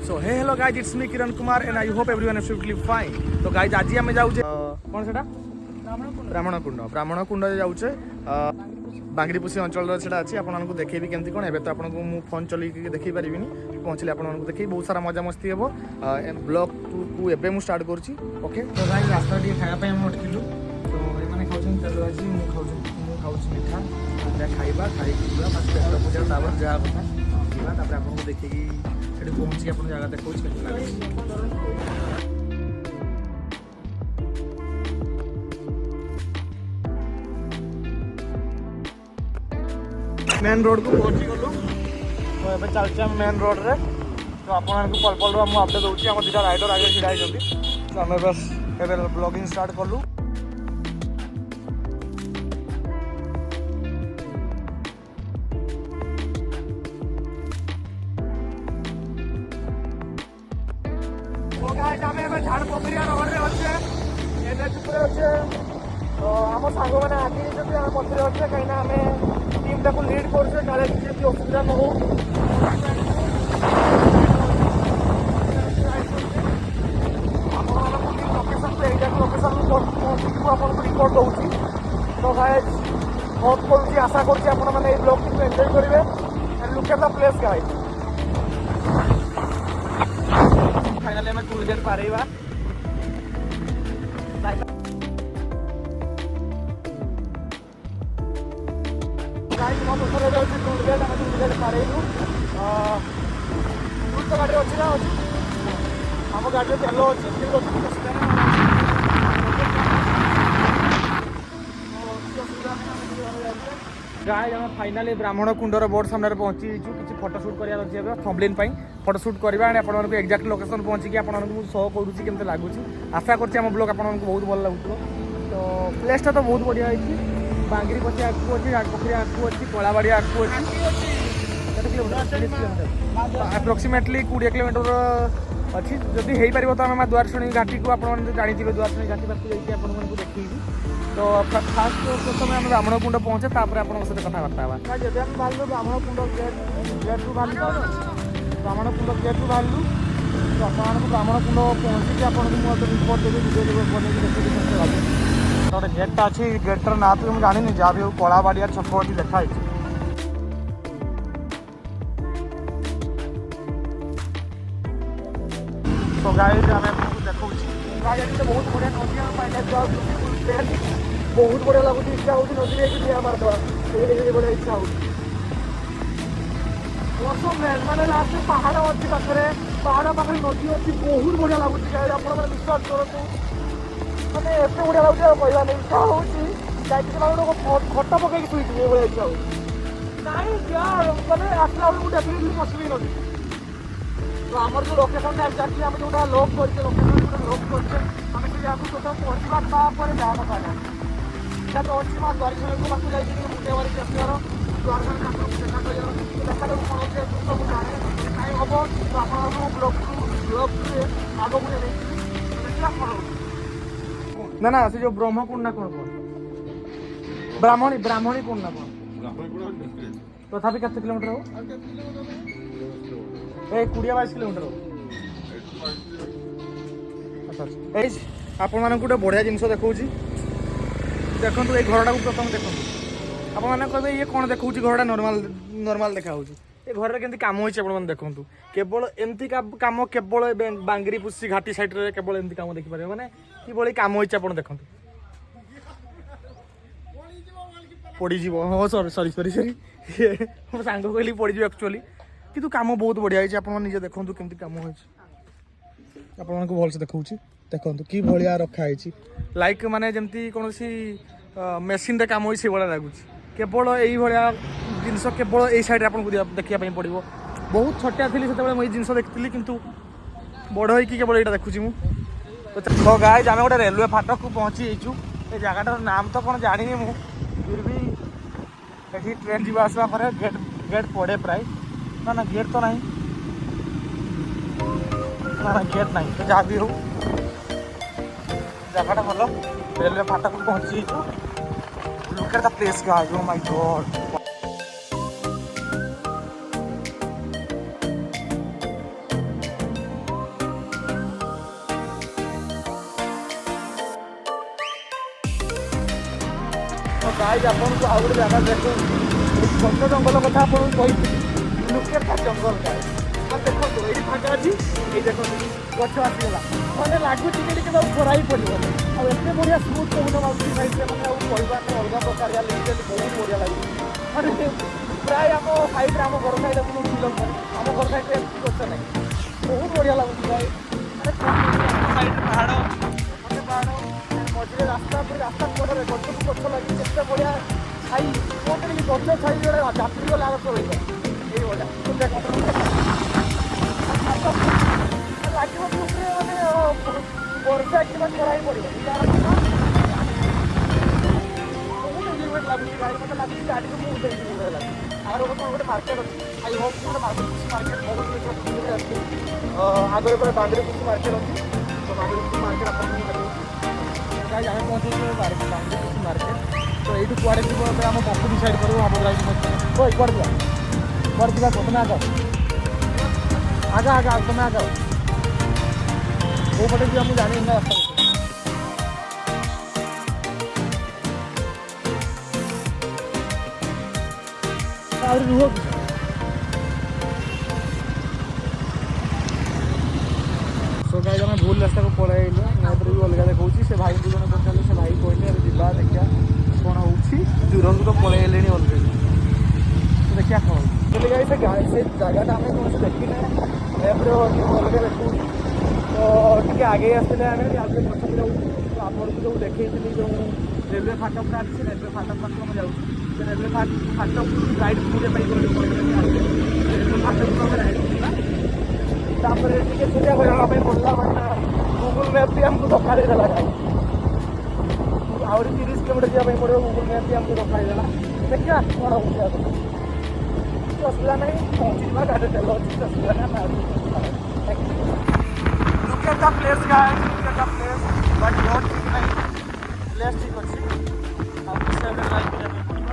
So hey hello guys, it's me Kiran Kumar and I hope everyone is absolutely fine. तो guys आज आम जाऊे कौन से ब्राह्मण कुंड जाऊे बांगरीपुसी अंचल से अच्छी आपको देखेबी केमती कौन। एवं तो आपको मुझे फोन चलैक देखी पारि पहुँचले आपको देखी बहुत सारा मजा मस्ती हे। ब्लॉग को एवं मुझे स्टार्ट करुँची। ओके तो गाइज रास्ता टे खायापी आम अटकिलु। तो ये खाऊँ तेल भाजी, मुझे मिठा खाइबा खाई पूजा तापर जहाँ कथा आपको देखिए पहुँची आप जगह देखो मेन रोड को पहुँची गलु। तो ये चलचे मेन रोड रे। तो आपको पल पल मुझे अपडेट दूसरी आम दुटा राइडर आगे ढड़ा होती। तो आम बस ब्लॉगिंग स्टार्ट कलु। झाड़ पोखरिया रोड अच्छे अच्छे आम सांग मैंने आगे मध्य अच्छे कहीं आम टीम टाक लीड करे काले किसी असुविधा न हो। लोकेशन आपको रिपोर्ट दूसरी। तो गाइज होप करुँच आशा करें ब्लॉग को एंजॉय करेंगे and look at the place guys. Finally हमें टूल गेट पार टूल गेट पारू तो गाड़ी अच्छी ना अच्छी आम गाड़ी तेल अच्छी गाइस आम फाइनाली ब्राह्मण कुंडर बोर्ड सामने पहुंची किसी फोटोशूट करार अच्छे थंबनेल फोटोशूट करवा आपको एक्जाक्ट लोकेशन पहुँचिकी आपको शो करुँची केमती लगुच। आशा कर ब्लॉग आपको बहुत भल लगुव। तो प्लेसटा तो बहुत बढ़िया है। बांगरी पछी आगू अच्छी पोखरी आगू अच्छी कलाबाड़ी आगू अच्छी अप्रोक्सीमेटली 20 किलोमीटर अच्छी। जदि हो पार तो आम द्वारशुणी घाटी को आप जानी द्वारशुणी घाटी पास आपको देखी। तो फास्ट प्रथम आम ब्राह्मण कुंड पहुँचे तापर आप सहित कथबार्ता जब आम बाहर ब्राह्मण कुंड गेट रू बाहर ब्राह्मण कुंड गेट रू बाहर। तो आपको ब्राह्मण कुंड पहुँची आपको रिपोर्ट देवी वीडियो बन देखिए गोटे गेटा अच्छी गेटर ना तो मुझे जानी जहाँ भी कलाबाड़िया छक अच्छी देखाई। तो गाइस आम देखा बहुत बढ़िया नदी बहुत बढ़िया लगुच। इच्छा हो नदी ठिया मारदे बढ़िया इच्छा हो मैंने लास्ट पहाड़ अच्छी पाखे पहाड़ पाखे नदी अच्छी बहुत बढ़िया लगुच। आप विश्वास करूँ मैंने एत बढ़िया लगुच कहला नहीं। इच्छा हो खट पकई शुई भाई इच्छा हो नाई क्या मैंने आसला बेलू डेफिनेटली पसबी नदी। तो आम जो लोकेशन एक्जाक्टली आम जो लॉक करते लोकेशन लॉक करते आम से यहाँ टोटाल पहुँचवा जहाँ कथा यहाँ तो अच्छी माँ द्वारशुणी को पास जाइए मुझे बारी चेयर द्वारशुणी देखा कर कौन अच्छे सब जाने कहीं हम तो आप ब्लॉग आग मुझे देखा ना ना से जो ब्रह्मकुंड ना कौन कौन ब्राह्मणी कुंड ना कौन तथापि केते किलोमीटर हो 20-22 किलोमीटर हो। अच्छा आपण मानक गोटे बढ़िया जिनस देखा देखो ये घरटा को प्रथम देखो आप कहे ये कौन देखा घरटा नॉर्मल नॉर्मल देखा ये घर में कम होती देखो केवल एमती कम केवल बांगरीपुसी घाटी साइड रे केवल एमती कम देखिपारे माने कि बड़ी कम होती आप देखो पड़ीजी। हाँ सॉरी सॉरी सॉरी सॉरी मो सांग कहली पड़ीजी एक्चुअली कि कम बहुत बढ़िया है। आपजे देखो केमती कम हो भलसे देखा देखो कि भाया रखाई लाइक माने जमती कौन सी मेसीन रे कम से भाया लगुच केवल यही भाया जिनस केवल यही साइड आपको देखापी पड़ो। बहुत छोटिया थी से मुझे जिन देखी कि बड़ हो केवल यहाँ देखुची मुझे। तो गाइस आम गोटे रेलवे फाटक को पहुँची जाइचु। ये जगटार नाम तो कौन जानी मु फिर भी ये ट्रेन जी आसवा पर गेट गेट पड़े प्राय ना ना गेट तो नहीं ना ना गेट नहीं तो जहाँ भी हो जगटा भल रेलवे फाटक को पहुँची जाइचु। Look at the place guys oh my god. Guys आपको आउ गोटे जगह देखो छोट जंगल कथा आपको कही लुकेटा जंगल गाइज ମାନେ ଦେଖନ୍ତୁ ଏଇଠି ଫାଙ୍କା ଅଛି ଏଇ ଦେଖନ୍ତୁ ଗଛ ଆସିଗଲା ମାନେ ଲାଗୁଛି ଟିକେ ଟିକେ ଖରା ହିଁ ପଡ଼ିବନି ଆଉ ଏତେ ବଢ଼ିଆ ସ୍ମୁଥ୍ ପବନ ମାଉସୀ ସାଇଡ଼୍ରେ ମାନେ ଆଉ କହିବାନି ଅଲଗା ପ୍ରକାର ଲିଜିଆଲି ବହୁତ ବଢ଼ିଆ ଲାଗୁଛି ମାନେ ପ୍ରାୟ ଆମ ସାଇଡ଼୍ରେ ଆମ ଘର ସାଇଡ଼୍ ଆପଣ ବିଲଙ୍ଗ କରେ ଆମ ଘର ସାଇଡ଼୍ରେ ଏମିତି ଗଛ ନାହିଁ ବହୁତ ବଢ଼ିଆ ଲାଗୁଛି ଭାଇ ମାନେ ସାଇଡ଼୍ରେ ପାହାଡ଼ ମାନେ ପାହାଡ଼ ମଝିରେ ରାସ୍ତା ଉପରେ ରାସ୍ତା କଡ଼ରେ ଗଛକୁ ଗଛ ଲାଗି କେତେ ବଢ଼ିଆ ଛାଇ କୁହନ୍ତିନି ଗଛ ଛାଇ ଗୋଟେ ଯାତ୍ରୀ ଗଲେ ଆଗ ରହିବ ଏଇଭଳିଆ ଲାଗିବ ପୁଣି ମାନେ ବର୍ଷା କିମ୍ବା ଖରା ହିଁ ପଡ଼ିବ ବହୁତ ଏନ୍ଜୟମେଣ୍ଟ ଲାଗୁଛି ଗାଡ଼ି ମୋତେ ଲାଗୁଛି ଗାଡ଼ିକୁ ମୁଁ ଉଠେଇଛି ଲାଗୁଛି ଆଉ ଗୋଟେ ମାର୍କେଟ ଅଛି ଆଇ ହୋପ୍ ଗୋଟେ ମାର୍କେଟ ବହୁତ ଅଛି ଆଗରେ ଗୋଟେ ବାଙ୍ଗରି କୃଷି ମାର୍କେଟ ଅଛି ତ ବାଙ୍ଗରି କୃଷି ମାର୍କେଟ ଆପଣଙ୍କୁ ଦେଖାଉଛି ଗାଈ ଆମେ ପହଞ୍ଚେଇଛୁ ବାଙ୍ଗରି କୃଷି ମାର୍କେଟ ତ ଏଇଠୁ କୁଆଡ଼େ ଯିବ ଏବେ ଆମ ପପୁଡ଼ି ସାଇଡ଼୍ କରିବୁ ଆମ ଗାଈ କୁଆଡ଼େ ଯିବା ତମେ ଆଗ ତମେ ଆଗ କୋଉ ପଟେ ଯିବା ମୁଁ ଜାଣିନି ନା ରାସ୍ତା ଆହୁରି ରୁହ ସୋ ଗାଈ ଆମେ ଭୁଲ ରାସ୍ତାକୁ ପଳାଇଲୁ ମ୍ୟାପ୍ରେ ବି ଅଲଗା ଦେଖାଉଛି ସେ ଭାଇ ଦୁଇ ଜଣ ପଚାରିଲେ ସେ ଭାଇ କହିଲେ ଏବେ ଯିବା ଦେଖିବା କ'ଣ ହେଉଛି ଦୂରକୁ ତ ପଳେଇ ହେଲେଣି ଅଲରେଡ଼ି ଦେଖିବା କ'ଣ ହେଉଛି ଗାଈ ସେ ଜାଗାଟା ଆମେ କୌଣସି ଦେଖିନେ ମ୍ୟାପ୍ରେ ଅଲଗା ଦେଖାଉଛି ତ ଟିକେ ଆଗେଇ ଆସିଥିଲେ ଆମେ ଆଗରେ ପଛକୁ ଯାଉଛୁ ତ ଆପଣଙ୍କୁ ଯେଉଁ ଦେଖେଇଥିଲି ଯେଉଁ ରେଲୱେ ଫାଟକଟା ଅଛି ସେ ରେଲୱେ ଫାଟକ ପାଖକୁ ଆମେ ଯାଉଛୁ ସେ ରେଲୱେ ଫାଟକକୁ ରାଇଟ୍ କରିବା ପାଇଁ ରେଲୱେ ଫାଟକକୁ ଆମେ ରାଇଟ୍ କରିବା ତାପରେ ଟିକେ ଛୋଟିଆ ହଇରାଣ ପାଇଁ ପଡ଼ିଲା ମାନେ ଗୁଗୁଲ୍ ମ୍ୟାପ୍ ବି ଆମକୁ ଧୋକା ଦେଇଦେଲା ଗାଈ ଆହୁରି 30 କିଲୋମିଟର ଯିବା ପାଇଁ ପଡ଼ିବ ଗୁଗୁଲ୍ ମ୍ୟାପ୍ ବି ଆମକୁ ଧୋକା ଦେଇଦେଲା ଦେଖିବା କ'ଣ ହେଉଛି ଆଗକୁ ଅସୁବିଧା ନାହିଁ ପହଞ୍ଚିଯିବା ଗାଡ଼ି ତେଲ ଅଛି ଅସୁବିଧା ନାହିଁ look at the place guys look at the place but road ଠିକ୍ ନାହିଁ ପ୍ଲେସ୍ ଠିକ୍ ଅଛି ଆଉ ସେଭେନ୍ ଲାଇକ୍ କରିବା ପାଇଁ ପଡ଼ିବ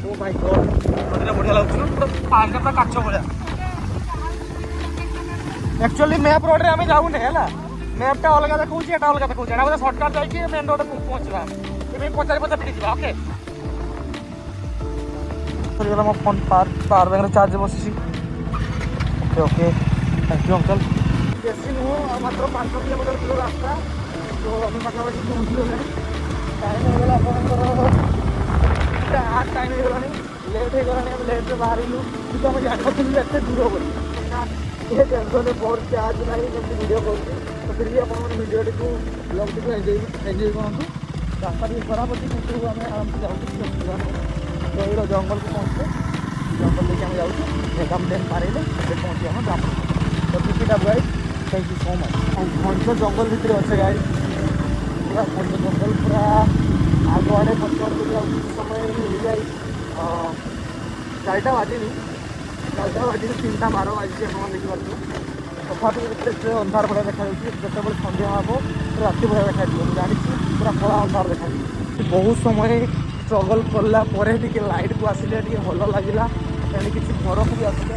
ଓ ମାଇ ଗଡ୍ ନଦୀଟା ବଢ଼ିଆ ଲାଗୁଛି ପୁରା ପାଣିଟା ପୁରା କାଚ ଭଳିଆ ଆକ୍ଚୁଆଲି ମ୍ୟାପ୍ ରୋଡ଼ରେ ଆମେ ଯାଉନେ ହେଲା ମ୍ୟାପ୍ଟା ଅଲଗା ଦେଖାଉଛି ଏଟା ଅଲଗା ଦେଖାଉଛି ଏଟା ବୋଧେ ସର୍ଟକଟ୍ ଯାଇକି ମେନ୍ ରୋଡ଼ରେ ପହଞ୍ଚିବା ଏବେ ପଚାରି ଯିବା ଓକେ ସରିଗଲା ମୋ ଫୋନ୍ ପାୱାର ବ୍ୟାଙ୍କରେ ଚାର୍ଜ ବସିଛି okay okay thank you uncle ବେଶୀ ନୁହଁ ମାତ୍ର 5 କିଲୋମିଟର ଦୂର ରାସ୍ତା ତ ଆମେ ପାଖାପାଖି ପହଞ୍ଚିଗଲାଣି ଟାଇମ୍ ହେଇଗଲା ଆପଣଙ୍କର 8 ଟାଇମ୍ ହେଇଗଲାଣି ଲେଟ୍ ହେଇଗଲାଣି ଆମେ ଲେଟ୍ରେ ବାହାରିଲୁ କିନ୍ତୁ ଆମେ ଜାଣିନଥିଲୁ ଏତେ ଦୂର ବୋଲି ଏ ଟେନସନ୍ରେ ଫୋନ୍ ଚାର୍ଜ ନାହିଁ କେମିତି ଭିଡ଼ିଓ କରୁଛୁ ତ ଫିର୍ ବି ଆପଣମାନେ ଭିଡ଼ିଓଟିକୁ ବ୍ଲଗ୍ଟିକୁ ଏନ୍ଜୟ କରନ୍ତୁ ରାସ୍ତା ଟିକେ ଖରାପ ଅଛି କିନ୍ତୁ ଆମେ ଆରାମସେ ଯାଉଛୁ ତ ଏଇଟା ଜଙ୍ଗଲକୁ ପହଞ୍ଚିଲେ ଜଙ୍ଗଲ ଦେଇକି ଆମେ ଯାଉଛୁ ଭେଗାମ ଡ୍ୟାମ୍ ପାରେଇଲେ ଏବେ ପହଞ୍ଚି ଆମ ଗ୍ରାମ ତ କିଛିଟା ଗାଈ ଥ୍ୟାଙ୍କ ୟୁ ସୋ ମଚ୍ ଆଉ ଘଞ୍ଚ ଜଙ୍ଗଲ ଭିତରେ ଅଛେ ଗାଈ ପୁରା ଘଞ୍ଚ ଜଙ୍ଗଲ ପୁରା ଆଗ ଆଡ଼େ ପଛଆଡ଼କୁ ଆଉ କିଛି ସମୟ ହେଇଯାଇ 4ଟା ବାଜିନି 3ଟା 12 ବାଜିଛି ଆପଣ ଦେଖିପାରୁଛୁ ତଥାପି ଏତେ ଅନ୍ଧାର ଭଳିଆ ଦେଖାଯାଉଛି ଯେତେବେଳେ ସନ୍ଧ୍ୟା ହେବ ରାତି ଭଳିଆ ଦେଖାଯିବ ମୁଁ ଜାଣିଛି ପୁରା କଳା ଅନ୍ଧାର ଦେଖାଯିବ ବହୁତ ସମୟ ଷ୍ଟ୍ରଗଲ୍ କଲା ପରେ ଟିକେ ଲାଇଟ୍କୁ ଆସିଲେ ଟିକେ ଭଲ ଲାଗିଲା ତେଣୁ କିଛି ଘରକୁ ବି ଆସିଲେ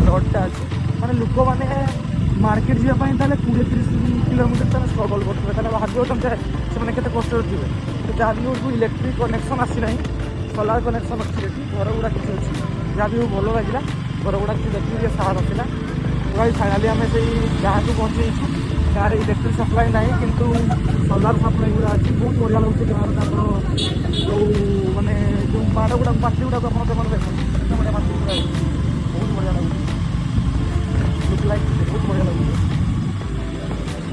ଲଜ୍ଟା ଅଛି ମାନେ ଲୋକମାନେ ମାର୍କେଟ ଯିବା ପାଇଁ ତାହେଲେ 20-30 କିଲୋମିଟର ତାହେଲେ ଷ୍ଟ୍ରଗଲ୍ କରୁଥିବେ ତାହେଲେ ଭାବିବ ତମେ ସେମାନେ କେତେ କଷ୍ଟରେ ଥିବେ ଯାହା ବି ହଉ ଇଲେକ୍ଟ୍ରିକ୍ କନେକ୍ସନ୍ ଆସିନାହିଁ ସୋଲାର କନେକ୍ସନ୍ ଅଛି ଏଠି ଘର ଗୁଡ଼ା କିଛି ଅଛି ଯାହା ବି ହଉ ଭଲ ଲାଗିଲା ଘର ଗୁଡ଼ା କିଛି ଦେଖିକି ଟିକେ ସାହା ନଥିଲା ଭାଇ ଫାଇନାଲି ଆମେ ସେଇ ଗାଁକୁ ପହଞ୍ଚିଯାଇଛୁ ଗାଁରେ ଇଲେକ୍ଟ୍ରିକ୍ ସପ୍ଲାଏ ନାହିଁ କିନ୍ତୁ ସୋଲାର ସପ୍ଲାଏ ଗୁଡ଼ା ଅଛି ବହୁତ ବଢ଼ିଆ ଲାଗୁଛି ଗାଁର ତାଙ୍କର ଯେଉଁ ମାନେ ଯେଉଁ ବାଡ଼ ଗୁଡ଼ାକ ମାଟି ଗୁଡ଼ାକ ଆପଣ ସେମାନେ ଦେଖନ୍ତି କେତେ ବଢ଼ିଆ ମାଟି ଗୁଡ଼ା ବହୁତ ବଢ଼ିଆ ଲାଗୁଛି ଲୁକ୍ ଲାଇକ୍ ବହୁତ ବଢ଼ିଆ ଲାଗୁଛି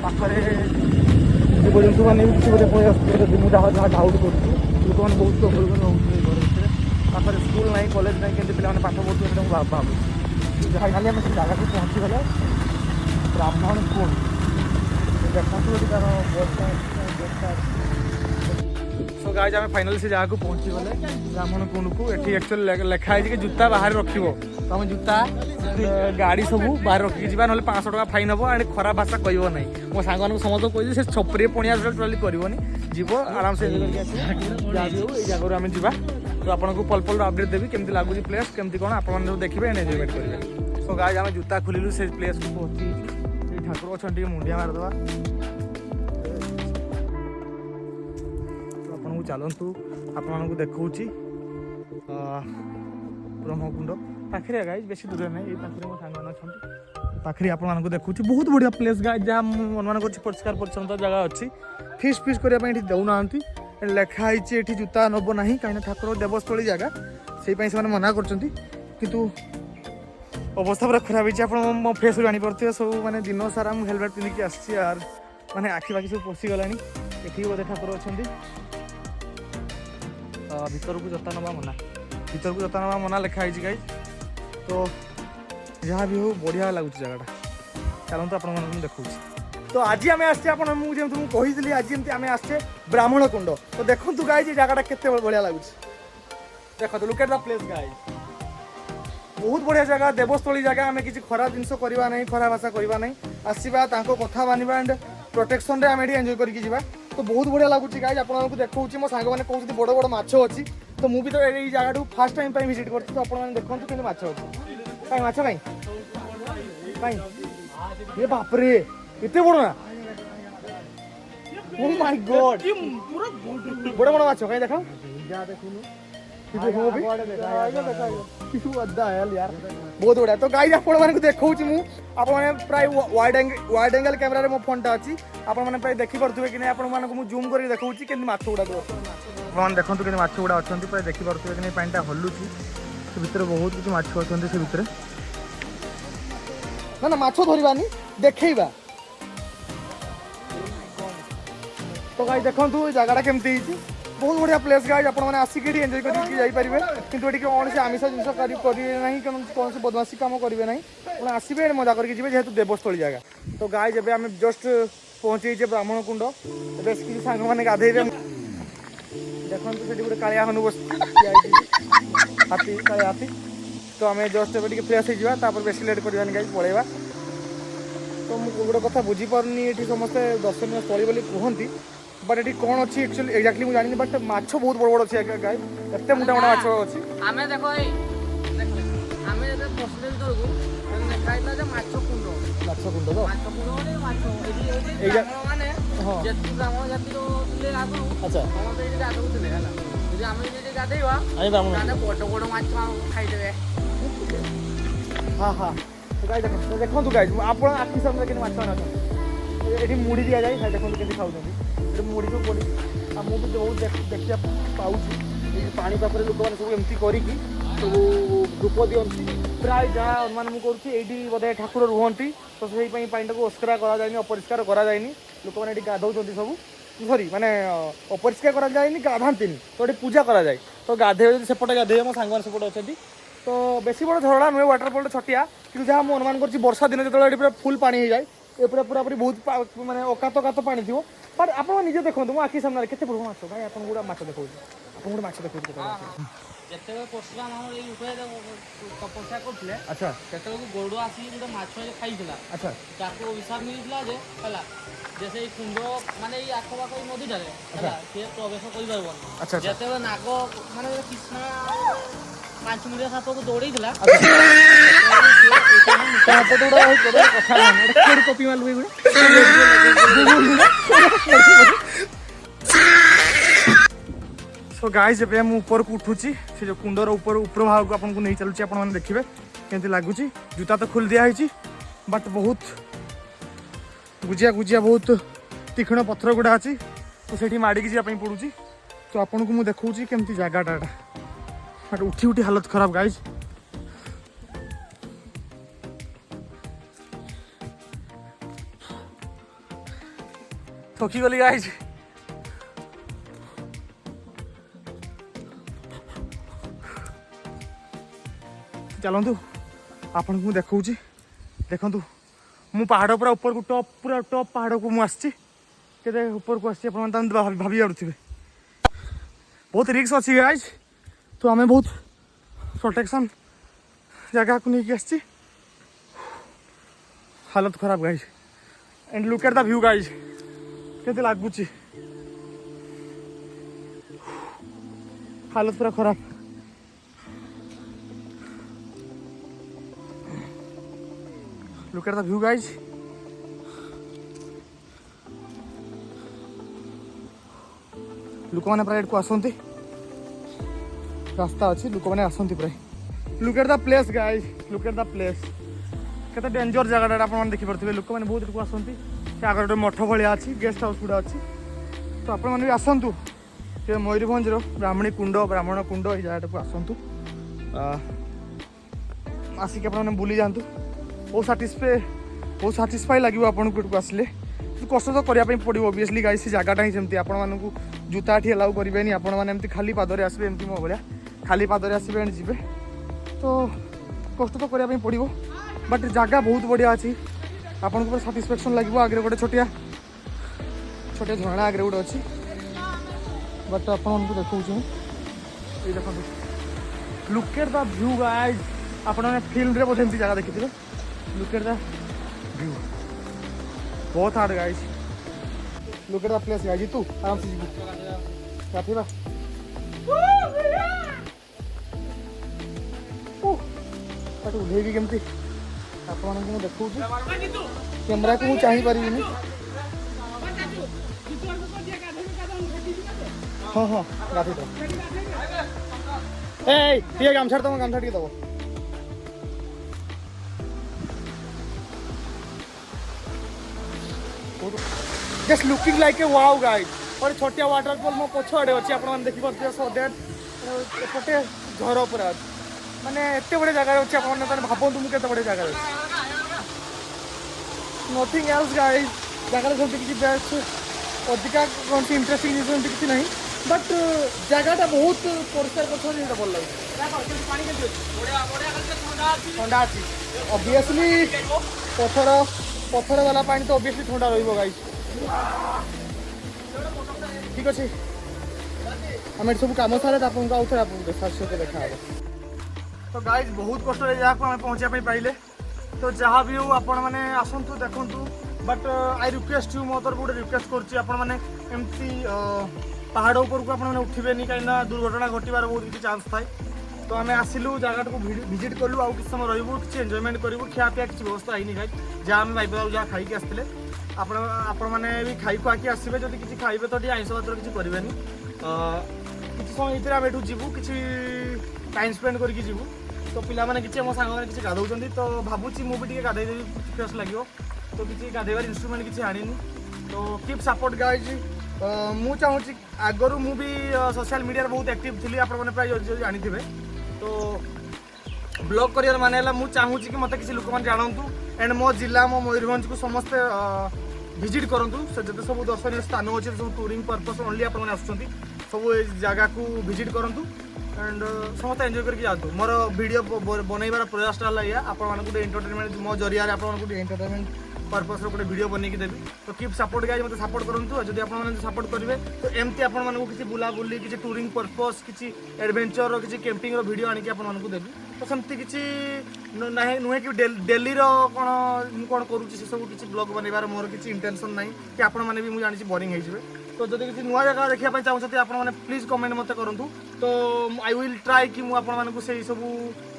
ପାଖରେ ଜୀବଜନ୍ତୁମାନେ ବି କିଛି ବୋଧେ ପଳେଇ ଆସୁଥିବେ ଯଦି ମୁଁ ଯାହା ଡାଉଟ୍ କରୁଛି ଲୋକମାନେ ବହୁତ ପ୍ରୋବ୍ଲେମ୍ ରହୁଥିବେ ଘର ଭିତରେ ପାଖରେ ସ୍କୁଲ ନାହିଁ କଲେଜ ନାହିଁ କେମିତି ପିଲାମାନେ ପାଠ ପଢ଼ୁଥିବେ ସେଇଟା ମୁଁ ଭାବୁଛି ଯାହା ଖାଲି ଆମେ ସେ ଜାଗାକୁ ପହଞ୍ଚିଗଲେ ବ୍ରାହ୍ମଣ କୁଣ୍ଡ ଦେଖନ୍ତୁ ଯଦି ତାର ସୋ ଗାଇଜ୍ ଆମେ ଫାଇନାଲି ସେ ଜାଗାକୁ ପହଞ୍ଚିଗଲେ ବ୍ରାହ୍ମଣ କୁଣ୍ଡକୁ ଏଠି ଆକ୍ଚୁଆଲି ଲେଖା ହେଇଛି କି ଜୁତା ବାହାରେ ରଖିବ ତ ଆମେ ଜୁତା ଗାଡ଼ି ସବୁ ବାହାରେ ରଖିକି ଯିବା ନହେଲେ 500 ଟଙ୍କା ଫାଇନ୍ ହେବ ଆଣ୍ଡ ଖରାପ ଭାଷା କହିବ ନାହିଁ ମୋ ସାଙ୍ଗମାନଙ୍କୁ ସମସ୍ତଙ୍କୁ କହିଛି ସେ ଛପରିରେ ପଣିଆ ଟୋଟାଲି କରିବନି ଯିବ ଆରାମସେ କରିକି ଆସିବ ଯାହା ବି ହଉ ଏଇ ଜାଗାରୁ ଆମେ ଯିବା ତ ଆପଣଙ୍କୁ ପଲ୍ ଅପଡେଟ୍ ଦେବି କେମିତି ଲାଗୁଛି ପ୍ଲେସ୍ କେମିତି କ'ଣ ଆପଣମାନେ ସବୁ ଦେଖିବେ ଏଣ୍ଡ ଏନ୍ଜୟମେଣ୍ଟ କରିବେ ସୋ ଗାଇଜ୍ ଆମେ ଜୁତା ଖୋଲିଲୁ ସେ ପ୍ଲେସ୍କୁ ପହଞ୍ଚିଛୁ ଏଇ ଠାକୁର ଅଛନ୍ତି ଟିକେ ମୁଣ୍ଡିଆ ମାରିଦେବା चलतु आपको देखा ब्रह्मकुंड पाखे गाइज बेसी दूर नहीं पाखे मो सांग अच्छा पाखे आपको देखा बहुत बढ़िया प्लेस गाइज जहाँ मन कर परिष्कार परिच्छन्नता जगह अच्छी फिस्ट फिस्ट करने दौना लिखाई ये जूता नब ना कहीं ठाकुर देवस्थली जगह से मना कर अवस्था पूरा खराब है मो फेस जानीपे सब मैंने दिन सारा मुझे हेलमेट पिंधिकी आसी यार मैंने आखि पाखि सब पशिगला ये बोधे ठाकुर अच्छा भीतर को जता नवा मना भीतर को जता नवा मना लिखाई गाई तो जहाँ भी हो बढ़िया लगुच जगह चलते आप देखा तो आज आम आसमु कही आज आम आसचे ब्राह्मण कुंड तो देखो गाई जगह केते बढ़िया लगुच देखो लुक एट द प्लेस गाई बहुत बढ़िया जगह देवस्थली जगह आम किसी खराब जिन करवा नहीं खराब आशा करवा नहीं आसवा कथा मानवा एंड प्रोटेक्शन रे आम ये एंजॉय करके जावा तो बहुत बढ़िया लगुच गाइज आपको देखा मो सांग मैंने कहते बड़ बड़ माछ अच्छी तो मुझे तो ये जगह फास्ट टाइम विजिट करती तो आपने देखो कि माछ अच्छी कहीं माछ कहीं ये बापरे इतने बड़ ना ओ माय गॉड बड़ बड़ माछ कहीं देखा बहुत बढ़िया तो गाइज आपको देखा प्राय वाइड एंगल कैमेरा मो फोन टा अच्छी आपने प्राय देखिपे कि नहीं आपको जूम कर देखा कि माछ गुड़ा आप देखते कि माछ गुड़ा अच्छा प्राय देखिपे कि नहीं पानी हलुची से भितर बहुत किसी माछ अच्छा से भितर ना ना माछ धरवानी देखा तो गाइज देखो जगह केमती बहुत बढ़िया प्लेस गाइज आपने आसिक एंजॉय करेंगे कि कौन से आमिष जिन करेंगे ना कौन से बदमाशी कम करेंगे ना आसवे मजा करके जेहेतु देवस्थली जगह तो गाइज एवं आम जस्ट पहुँचे ब्राह्मण कुंड किसी सांग मैंने गाधेबे देखो से गोटे कालिया हनु बस हाथी कालिया हाथी तो आम जस्ट ए फ्रेश होगा बेस लेट करवानी गाइज पलैया तो मुझे गोटे कथा बुझीपारनी ये समस्ते दर्शनीय स्थली बोली कहती बट ये कौन अच्छी एक्चुअली एक्जाक्टली मुझे जानी बट माछ बहुत बड़ बड़ अच्छी गाय एत मोटा मोटा माछ अच्छी आमे देखो आमे जब पसले तो देखाइला जे माछ कुंड तो माछ कुंड माछ एई माने जति ब्राह्मण जाति रो ले आगु अच्छा हम एई गाधो तुले हला जे आमे जे गाधेइवा आइ ब्राह्मण माने बड़ बड़ माछ खाइ देबे हां हां तो गाय देखो तो गाय आपण आखि सामने के माछ ना एठी मुड़ी दिया जाय खाइ देखो केति खाउछन मुड़ी को पड़ी आ मुझे बहुत देखा पाऊँ पानी पाखे लोक मैंने सब एमती कर सब धूप दिखती प्राय जहाँ अनुमान मुझे करुँगी बोधे ठाकुर रुहति तो से पानी को अस्करा कराए अपरिष्कार कराए लोक मैंने गाधौ सब सरी माने अपरिष्कार कराए गाधाती तो ये पूजा कराए तो गाधे सेपटे गाधे मो सांग सेपटे अच्छे तो बेसी बड़ झरड़ा नुहे वाटरफल छटिया कि जहाँ मुझे अनुमान कर वर्षा दिन जो पूरा फुल पानी हो जाए ये पूरा पूरा बहुत माने अकात पानी थी पर आप निजे देखो मो आखि सामने केते बड़ माछ भाई आपन गुडा माछ देखौ आपन गुडा माछ देखौ जते परशुराम हमर ए उपाय तपस्या करथले अच्छा केते को गोडो आसी गुडा माछ खाइथिला अच्छा ताको विशाल मिलितला जे हला जैसे ई कुंड माने ई आखबा कोई नदी डाले हला से प्रवेश करि परबन अच्छा जते नाग माने कृष्ण 5 मिनिट साप को दौड़ैथिला साप दौड़ा होई कथा नहीं केडी कॉपी मालु गुडा सो गाइज ए ऊपर को उठुची से जो कुंडर ऊपर भाग को आपको नहीं चलुची आप देखिए केमती लगुच जूता तो खोल दिखाई बट बहुत गुजिया गुजिया बहुत तीक्ष्ण पथर गुड़ा अच्छी तो से माड़िकी जावाई पड़ूँ तो आपको मुझे देखा केमती जगटा बट उठी उठी हालत खराब गाइज थकी गली गाइज चलतु आपन को देखा देखु मु पहाड़ पूरा ऊपर को टॉप पूरा टॉप पहाड़ को मुझे के ऊपर को आसी भाभी पारे बहुत रिस्क अच्छी गाइज तो आम बहुत प्रोटेक्शन जगह को लेकिन आसी हालत खराब guys and look at the view guys के लगुच हालत पूरा खराब look at the view guys लोक मैंने प्राय को आसती रास्ता अच्छी लोक मैंने आसती प्राय look at the place guys look at the place केते डेंजर जगह आप देखिपे लोक मैंने बहुत को आसती आगे गोटे मठ भाया अच्छी गेस्ट हाउस गुड़ा अच्छी तो आप आसतु ये मयूरभंज ब्राह्मणी कुंड ब्राह्मण कुंड ये जगह को आसतु आसिक आप बुली जातु बहुत साटिस्फाई लगे आपको आसिले कष्ट तो करने पड़ो ओबियसली गाइस से जगटा ही सेमती आपको जूता ठी अलाउ करेंगे आपने खाली पादरे आसबे एमती मो भाया खाली पादरे आसबे जी तो कष्ट तो करने पड़ो बट जगह बहुत बढ़िया अच्छी आपको पूरा साटिस्फैक्शन लगे आगे गोटे छोटिया झरना आगे गोटे अच्छी बट आपको देखा देखो look at the view guys आपने फिल्म रे बोधे एमती जगह देखी लुक एट द व्यू बहुत hard guys look at the place guys तू आराम से जीबू काफी बा बट उठेबी केमती आपको देखो कैमरा को मुझे चाही पारिनी हाँ हाँ गाधी दो ए गामछा तुम गामछा टे दब just looking like a wow guys और छोटिया वाटरफॉल मो पछाड़े अच्छी आप देखी पारे सो दैट एपटे झर पूरा माने एते बड़े जगह अच्छे आप भावतु मुझे केते बड़े जगह नथिंग एल्स गाइस जगह सेमती किसी बेस्ट अधिका कौन सी इंटरेस्टिंग जिन किसी नहीं बट जगहटा बहुत परिष्कार कर भल लगे ठंडा अच्छी ऑब्वियसली पथर वाला पानी तो ऑब्वियसली ठंडा रही ठीक अच्छे आम सब कम सारे आपको आउ थे आपको देखा तो गाइज बहुत कष्ट जहाँ पहुँचा पाइले तो जहाँ भी हो आपण मैंने आसतु देखु बट आई रिक्वेस्ट यू मो तरफ गोटे रिक्वेस्ट करमती पहाड़ उपरको आपने उठबेनि कहीं दुर्घटना घटवार बहुत किसी चान्स थाए तो आम आसिलु जगह को भिजिट कलु आउ किसी समय रही किसी एंजॉयमेंट करूँ खियापिया किसी व्यवस्था है गाइज जहाँ आम भाई जहाँ खाई आसते आपण मैंने भी खाई खुआकी आसबे जब किसी खाइबे तो आइंस पत्र किसी करेंगे किसी समय भितर आम एठू जीवु किसी टाइम स्पेंड करके जीवु तो पिला किसी मो सांग मैंने किसी गाधौं तो भावुची मुझे गाधेदेवी फ्रेश लगे तो किसी गाधेबार इन्स्ट्रुमेंट किसी आनी तो कीप सपोर्ट गाइज मु चाहूँगी आगरू मु भी सोशल मीडिया बहुत एक्टिव थी आपने प्राय जानी तो ब्लॉग करियर माने मुझे चाहूँगी कि मत किसी लोक मैंने जानतु एंड मो जिला मो मयूरभंज को समस्ते विजिट करूँ से जो सब दर्शनीय स्थान अच्छे सब टूरिंग पर्पस ओनली आपने आसुँच सब जगह को विजिट करूँ एंड समस्त एंजॉय करके जातु मोर वीडियो बनइबार प्रयासटा है आपको एंटरटेनमेंट मो जरिया आपको एंटरटेनमेंट पर्पस गोटे वीडियो बनैकी देवी तो कीप सपोर्ट गाइज मत सपोर्ट करूँ जब आप सपोर्ट करेंगे तो एमती आपको किसी बुलाबुली किसी टूरिंग पर्पस किसी एडवेंचर किसी कैंपिंग वीडियो आनिक आपको देवी तो सेमती किसी नुहे कि डेली कौन कौन करुँची से सब किसी ब्लॉग बनइबार मोर किसी इंटेंशन ना कि आपण मैंने भी मुझे जानी बोरिंग हो तो जब किसी नुआ जगह देखा चाहते आपने प्लीज कमेंट मत करूँ तो आई विल ट्राए कि मुझे से सब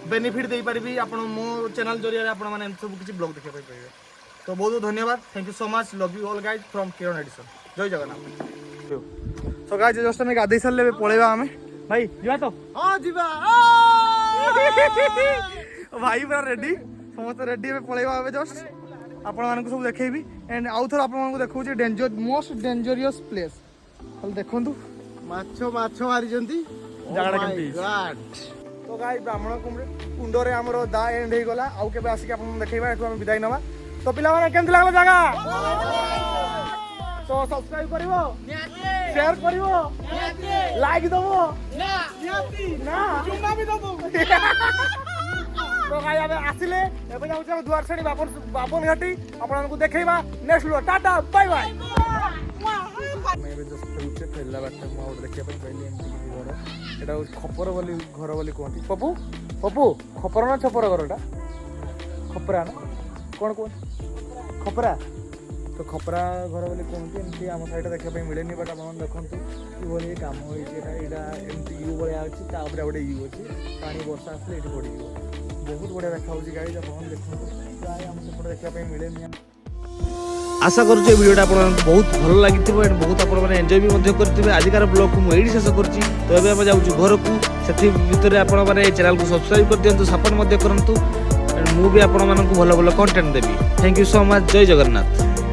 बेनिफिट दे पारि आप मो चैनल जरिया आपने सब किसी ब्लॉग देखा पारे तो बहुत बहुत धन्यवाद thank you so much love you all guys from Kiran edition जय जगन्नाथ सो गाइज जस्ट आम गाधे सारे पलैबा आम भाई जा तो हाँ जीवा भाई पूरा रेडी समस्त रेडी पलैबा जस्ट आपण सब देखेबी एंड आउ थोड़ा आपको देखो डेंजर मोस्ट डेंजरियस प्लेस देखु माछ मारी जगह केमती तो गाइस ब्राह्मण कुंड रे हमरो दा एंड हो गला आउ केबे आसी आपन देखैबा एठु हम विदाई नबा तो पिला माने केमती लागला जगह तो सब्सक्राइब करिवो शेयर करिवो लाइक दबो ना चुम्मा भी दबो तो गाइस आबे आसिले एबे जाउ छ दुआर छणी बापन घाटी आपन को देखैबा next video ta-ta bye bye मैं एबे जस्ट फेउचे फेला बाटा मो और देखिया पई पहले एमती की घर एटा खपर बोली घर बोली कहती पप्पू पप्पू खपर ना छपर घरटा खपरा ना कौन कौन खपरा तो खपरा घर बोली कहती एमती आम साइड देखा मिले बट आप देखु कि कम होता एमती यू भाया अच्छी तापर गोटे यू अच्छी पानी वर्षा आसले ये पड़ बहुत बढ़िया देखा गाइज आप देखो प्राय आम सेपटे देखा मिले आशा करुच्छे भिडियोटा आपको बहुत भल लगी एंड बहुत आप एंजॉय भी करेंगे आजिकार ब्लॉग को मुझे शेष करुँची तो ये आम जाऊँ घर को से भितर आपने चैनल को सब्सक्राइब कर दिखाँ सपोर्ट करूँ एंड मुझे आपण भल भल content Devi thank you so much जय जगन्नाथ।